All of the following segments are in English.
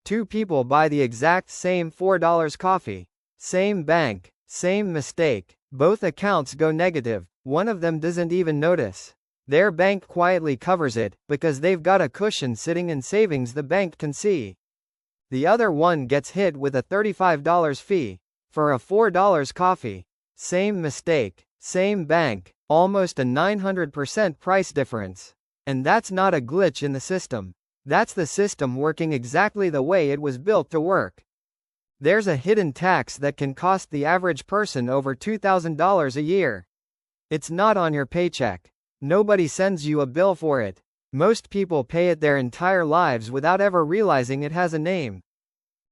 Two people buy the exact same $4 coffee. Same bank, same mistake. Both accounts go negative. One of them doesn't even notice. Their bank quietly covers it, because they've got a cushion sitting in savings the bank can see. The other one gets hit with a $35 fee for a $4 coffee. Same mistake, same bank, almost a 900% price difference. And that's not a glitch in the system. That's the system working exactly the way it was built to work. There's a hidden tax that can cost the average person over $2,000 a year. It's not on your paycheck. Nobody sends you a bill for it. Most people pay it their entire lives without ever realizing it has a name.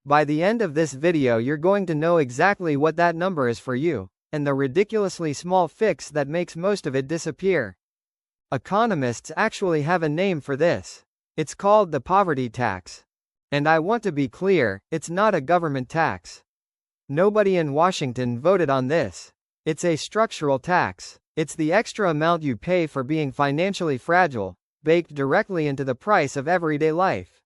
By the end of this video, you're going to know exactly what that number is for you, and the ridiculously small fix that makes most of it disappear. Economists actually have a name for this. It's called the poverty tax. And I want to be clear, it's not a government tax. Nobody in Washington voted on this. It's a structural tax. It's the extra amount you pay for being financially fragile, baked directly into the price of everyday life.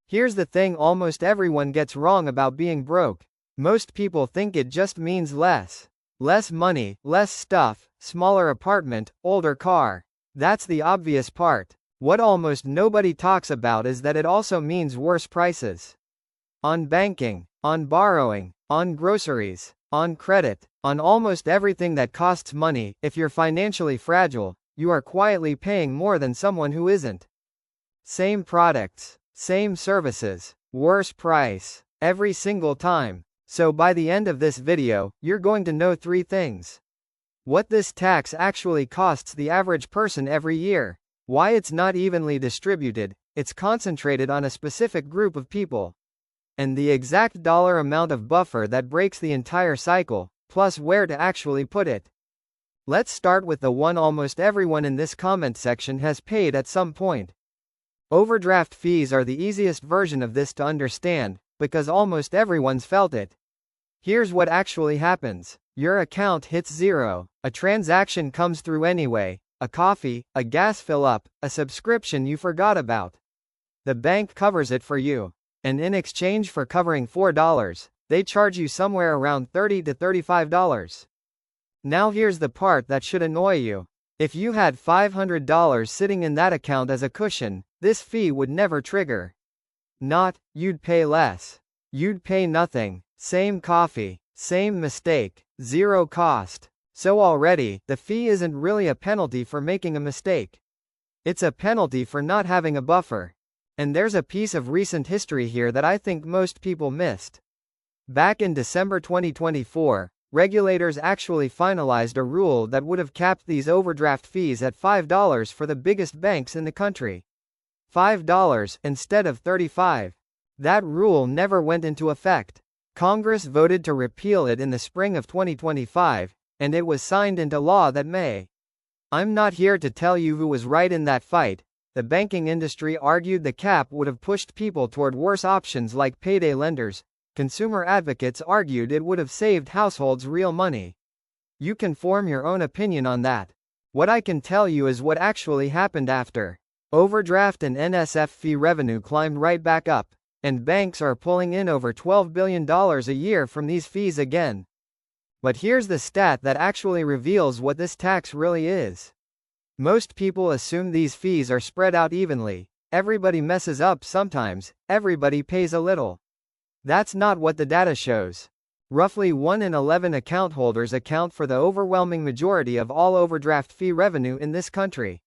Here's the thing almost everyone gets wrong about being broke. Most people think it just means less. Less money, less stuff, smaller apartment, older car. That's the obvious part. What almost nobody talks about is that it also means worse prices. On banking, on borrowing, on groceries, on credit, on almost everything that costs money. If you're financially fragile, you are quietly paying more than someone who isn't. Same products, same services, worse price, every single time. So by the end of this video, you're going to know 3 things. What this tax actually costs the average person every year. Why it's not evenly distributed, it's concentrated on a specific group of people. And the exact dollar amount of buffer that breaks the entire cycle, plus where to actually put it. Let's start with the one almost everyone in this comment section has paid at some point. Overdraft fees are the easiest version of this to understand, because almost everyone's felt it. Here's what actually happens. Your account hits zero. A transaction comes through anyway. A coffee, a gas fill-up, a subscription you forgot about. The bank covers it for you. And in exchange for covering $4, they charge you somewhere around $30 to $35. Now here's the part that should annoy you. If you had $500 sitting in that account as a cushion, this fee would never trigger. You'd pay less. You'd pay nothing. Same coffee, same mistake, zero cost. So already, the fee isn't really a penalty for making a mistake. It's a penalty for not having a buffer. And there's a piece of recent history here that I think most people missed. Back in December 2024, regulators actually finalized a rule that would have capped these overdraft fees at $5 for the biggest banks in the country. $5 instead of $35. That rule never went into effect. Congress voted to repeal it in the spring of 2025, and it was signed into law that May. I'm not here to tell you who was right in that fight. The banking industry argued the cap would have pushed people toward worse options like payday lenders. Consumer advocates argued it would have saved households real money. You can form your own opinion on that. What I can tell you is what actually happened after. Overdraft and NSF fee revenue climbed right back up, and banks are pulling in over $12 billion a year from these fees again. But here's the stat that actually reveals what this tax really is. Most people assume these fees are spread out evenly. Everybody messes up sometimes, everybody pays a little. That's not what the data shows. Roughly 1 in 11 account holders account for the overwhelming majority of all overdraft fee revenue in this country.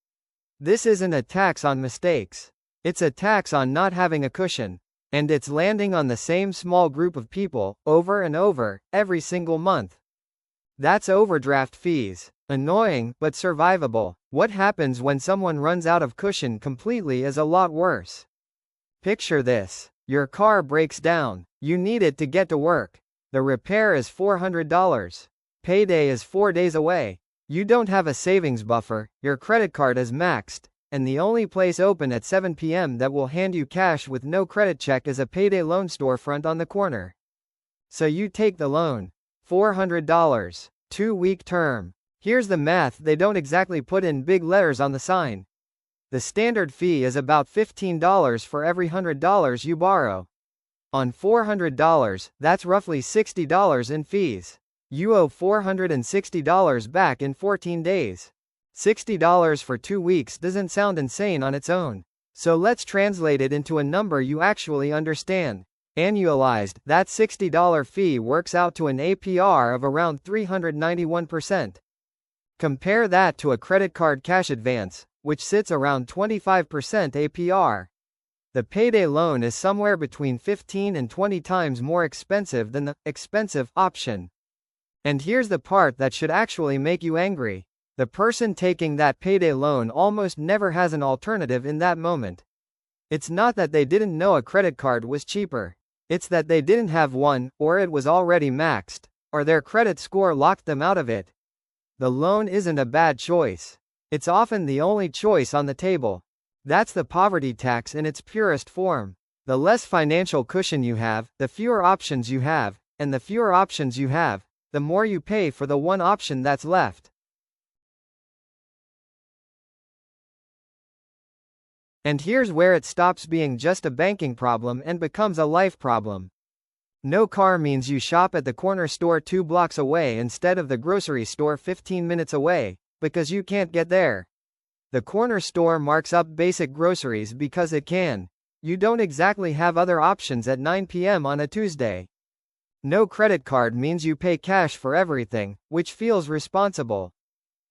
This isn't a tax on mistakes. It's a tax on not having a cushion. And it's landing on the same small group of people, over and over, every single month. That's overdraft fees. Annoying, but survivable. What happens when someone runs out of cushion completely is a lot worse. Picture this. Your car breaks down. You need it to get to work. The repair is $400. Payday is 4 days away. You don't have a savings buffer, your credit card is maxed, and the only place open at 7 p.m. that will hand you cash with no credit check is a payday loan storefront on the corner. So you take the loan. $400. 2-week term. Here's the math they don't exactly put in big letters on the sign. The standard fee is about $15 for every $100 you borrow. On $400, that's roughly $60 in fees. You owe $460 back in 14 days. $60 for 2 weeks doesn't sound insane on its own. So let's translate it into a number you actually understand. Annualized, that $60 fee works out to an APR of around 391%. Compare that to a credit card cash advance, which sits around 25% APR. The payday loan is somewhere between 15 and 20 times more expensive than the expensive option. And here's the part that should actually make you angry. The person taking that payday loan almost never has an alternative in that moment. It's not that they didn't know a credit card was cheaper. It's that they didn't have one, or it was already maxed, or their credit score locked them out of it. The loan isn't a bad choice. It's often the only choice on the table. That's the poverty tax in its purest form. The less financial cushion you have, the fewer options you have, and the fewer options you have, the more you pay for the one option that's left. And here's where it stops being just a banking problem and becomes a life problem. No car means you shop at the corner store 2 blocks away instead of the grocery store 15 minutes away, because you can't get there. The corner store marks up basic groceries because it can. You don't exactly have other options at 9 p.m. on a Tuesday. No credit card means you pay cash for everything, which feels responsible.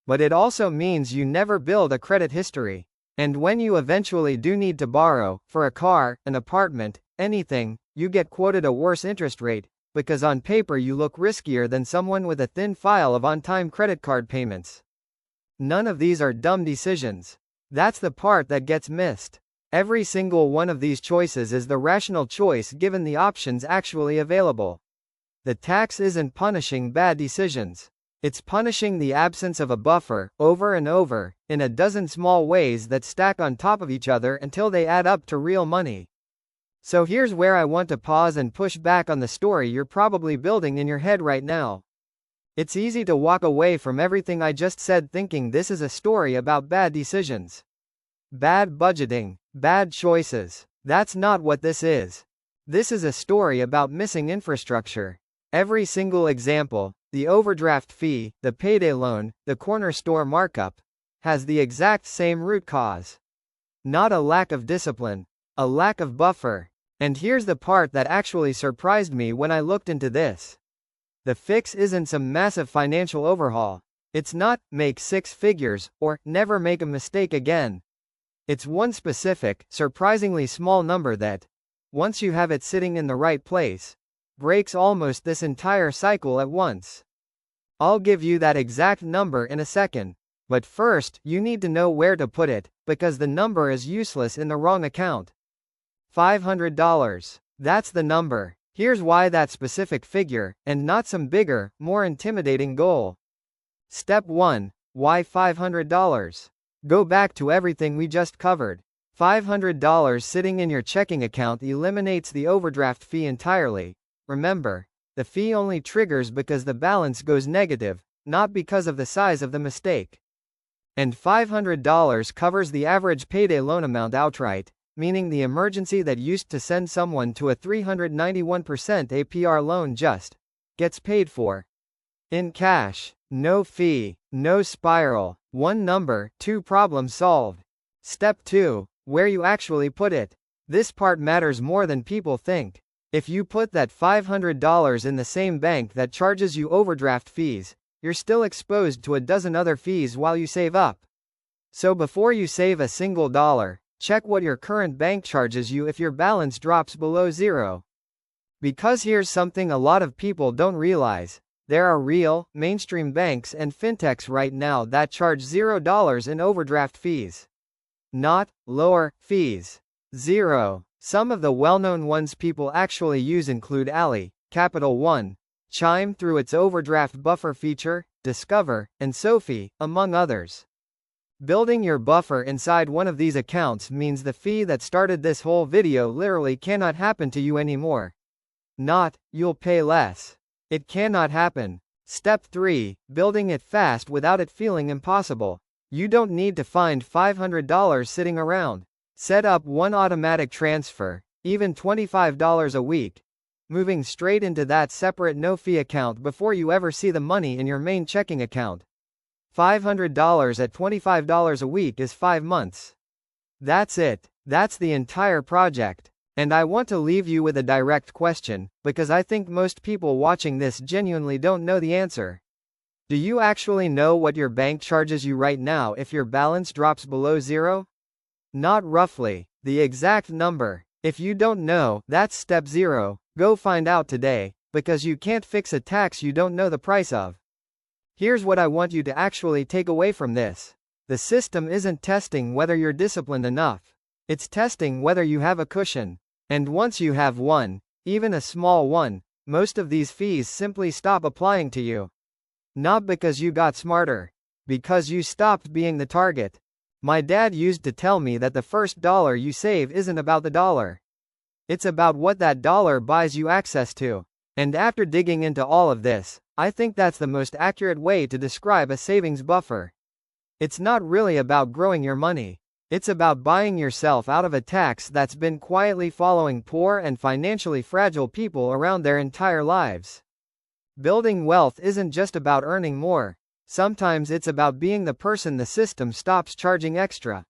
But it also means you never build a credit history. And when you eventually do need to borrow, for a car, an apartment, anything, you get quoted a worse interest rate, because on paper you look riskier than someone with a thin file of on-time credit card payments. None of these are dumb decisions. That's the part that gets missed. Every single one of these choices is the rational choice given the options actually available. The tax isn't punishing bad decisions. It's punishing the absence of a buffer, over and over, in a dozen small ways that stack on top of each other until they add up to real money. So here's where I want to pause and push back on the story you're probably building in your head right now. It's easy to walk away from everything I just said thinking this is a story about bad decisions. Bad budgeting, bad choices. That's not what this is. This is a story about missing infrastructure. Every single example, the overdraft fee, the payday loan, the corner store markup, has the exact same root cause. Not a lack of discipline, a lack of buffer. And here's the part that actually surprised me when I looked into this. The fix isn't some massive financial overhaul. It's not, make 6 figures, or, never make a mistake again. It's one specific, surprisingly small number that, once you have it sitting in the right place, breaks almost this entire cycle at once. I'll give you that exact number in a second. But first, you need to know where to put it, because the number is useless in the wrong account. $500. That's the number. Here's why that specific figure, and not some bigger, more intimidating goal. Step 1. Why $500? Go back to everything we just covered. $500 sitting in your checking account eliminates the overdraft fee entirely. Remember, the fee only triggers because the balance goes negative, not because of the size of the mistake. And $500 covers the average payday loan amount outright, meaning the emergency that used to send someone to a 391% APR loan just gets paid for. In cash. No fee, no spiral, one number, 2 problems solved. Step 2. Where you actually put it. This part matters more than people think. If you put that $500 in the same bank that charges you overdraft fees, you're still exposed to a dozen other fees while you save up. So before you save a single dollar, check what your current bank charges you if your balance drops below zero. Because here's something a lot of people don't realize. There are real, mainstream banks and fintechs right now that charge $0 in overdraft fees. Not lower fees. Zero. Some of the well-known ones people actually use include Ally, Capital One, Chime through its overdraft buffer feature, Discover, and Sophie, among others. Building your buffer inside one of these accounts means the fee that started this whole video literally cannot happen to you anymore. Not, you'll pay less. It cannot happen. Step 3. Building it fast without it feeling impossible. You don't need to find $500 sitting around. Set up one automatic transfer, even $25 a week, moving straight into that separate no-fee account before you ever see the money in your main checking account. $500 at $25 a week is 5 months. That's it. That's the entire project. And I want to leave you with a direct question, because I think most people watching this genuinely don't know the answer. Do you actually know what your bank charges you right now if your balance drops below zero? Not roughly, the exact number. If you don't know, that's step 0. Go find out today, because you can't fix a tax you don't know the price of. Here's what I want you to actually take away from this. The system isn't testing whether you're disciplined enough. It's testing whether you have a cushion. And once you have one, even a small one, most of these fees simply stop applying to you. Not because you got smarter. Because you stopped being the target. My dad used to tell me that the first dollar you save isn't about the dollar. It's about what that dollar buys you access to. And after digging into all of this, I think that's the most accurate way to describe a savings buffer. It's not really about growing your money. It's about buying yourself out of a tax that's been quietly following poor and financially fragile people around their entire lives. Building wealth isn't just about earning more. Sometimes it's about being the person the system stops charging extra.